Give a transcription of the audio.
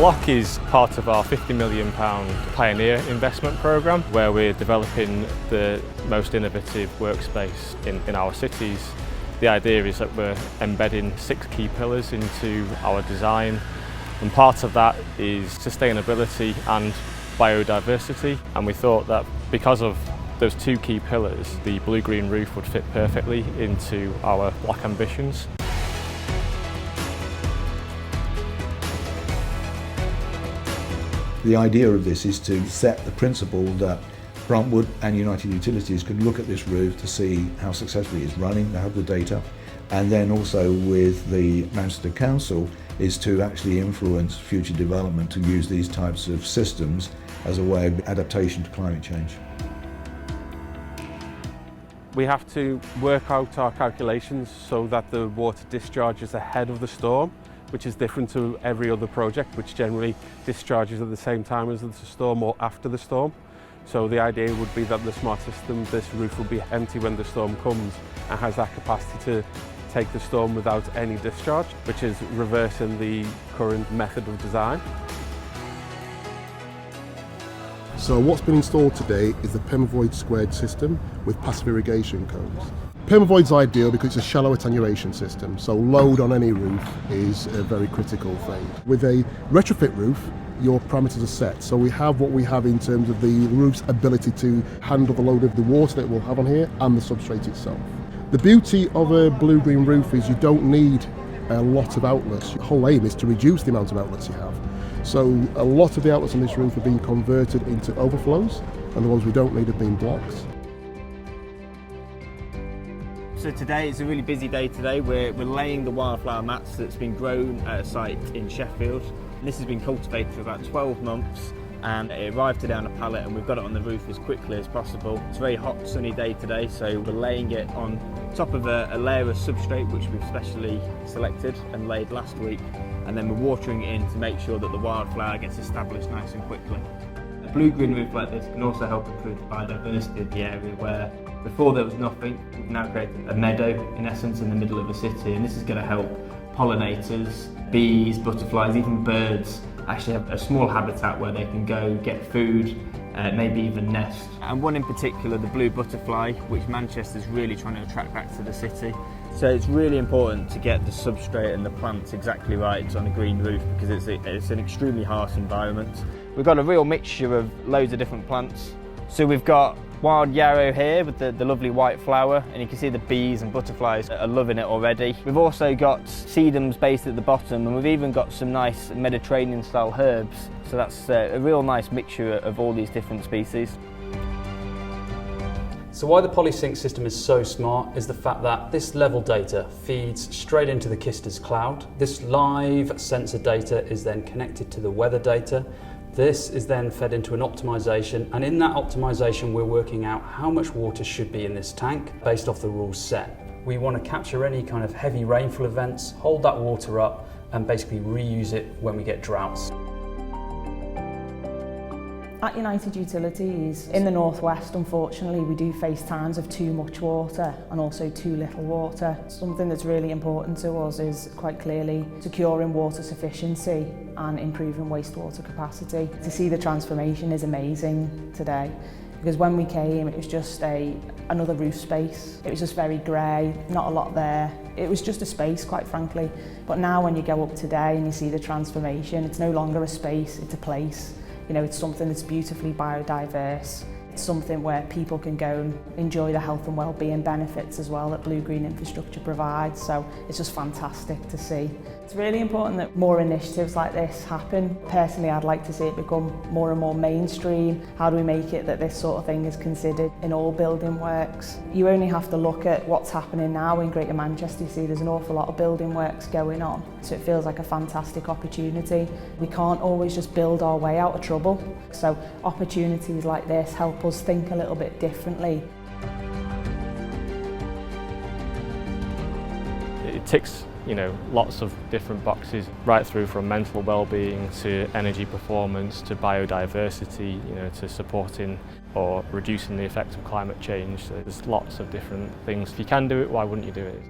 block is part of our £50 million Pioneer investment programme, where we're developing the most innovative workspace in our cities. The idea is that we're embedding 6 key pillars into our design, and part of that is sustainability and biodiversity, and we thought that because of those 2 key pillars, the blue-green roof would fit perfectly into our block ambitions. The idea of this is to set the principle that Bruntwood and United Utilities could look at this roof to see how successfully it's running, they have the data, and then also with the Manchester Council is to actually influence future development to use these types of systems as a way of adaptation to climate change. We have to work out our calculations so that the water discharges ahead of the storm, which is different to every other project, which generally discharges at the same time as the storm or after the storm. So the idea would be that the smart system, this roof will be empty when the storm comes and has that capacity to take the storm without any discharge, which is reversing the current method of design. So what's been installed today is the permavoid squared system with passive irrigation cones. Permavoid's ideal because it's a shallow attenuation system, so load on any roof is a very critical thing. With a retrofit roof, your parameters are set, so we have what we have in terms of the roof's ability to handle the load of the water that it will have on here and the substrate itself. The beauty of a blue-green roof is you don't need a lot of outlets. The whole aim is to reduce the amount of outlets you have. So a lot of the outlets on this roof are being converted into overflows, and the ones we don't need have been blocks. So today it's a really busy day today. We're laying the wildflower mats that's been grown at a site in Sheffield. This has been cultivated for about 12 months and it arrived today on a pallet, and we've got it on the roof as quickly as possible. It's a very hot sunny day today, so we're laying it on top of a layer of substrate which we've specially selected and laid last week, and then we're watering it in to make sure that the wildflower gets established nice and quickly. A blue-green roof like this can also help improve the biodiversity of the area, where before there was nothing. We've now created a meadow in essence in the middle of the city, and this is going to help pollinators, bees, butterflies, even birds actually have a small habitat where they can go get food, maybe even nest. And one in particular, the blue butterfly, which Manchester's really trying to attract back to the city. So it's really important to get the substrate and the plants exactly right on a green roof, because it's an extremely harsh environment. We've got a real mixture of loads of different plants. So we've got wild yarrow here with the lovely white flower, and you can see the bees and butterflies are loving it already. We've also got sedums based at the bottom, and we've even got some nice Mediterranean style herbs. So that's a real nice mixture of all these different species. So why the Polysync system is so smart is the fact that this level data feeds straight into the Kista's cloud. This live sensor data is then connected to the weather data. This is then fed into an optimization, and in that optimization we're working out how much water should be in this tank based off the rules set. We want to capture any kind of heavy rainfall events, hold that water up and basically reuse it when we get droughts. At United Utilities, in the northwest, unfortunately, we do face times of too much water and also too little water. Something that's really important to us is quite clearly securing water sufficiency and improving wastewater capacity. To see the transformation is amazing today, because when we came, it was just another roof space. It was just very grey, not a lot there. It was just a space, quite frankly. But now when you go up today and you see the transformation, it's no longer a space, it's a place. You know, it's something that's beautifully biodiverse. It's something where people can go and enjoy the health and well-being benefits as well that blue-green infrastructure provides. So it's just fantastic to see. It's really important that more initiatives like this happen. Personally, I'd like to see it become more and more mainstream. How do we make it that this sort of thing is considered in all building works? You only have to look at what's happening now in Greater Manchester. You see there's an awful lot of building works going on. So it feels like a fantastic opportunity. We can't always just build our way out of trouble. So opportunities like this help us think a little bit differently. It ticks, lots of different boxes, right through from mental well-being to energy performance to biodiversity, to supporting or reducing the effects of climate change. So there's lots of different things. If you can do it, why wouldn't you do it?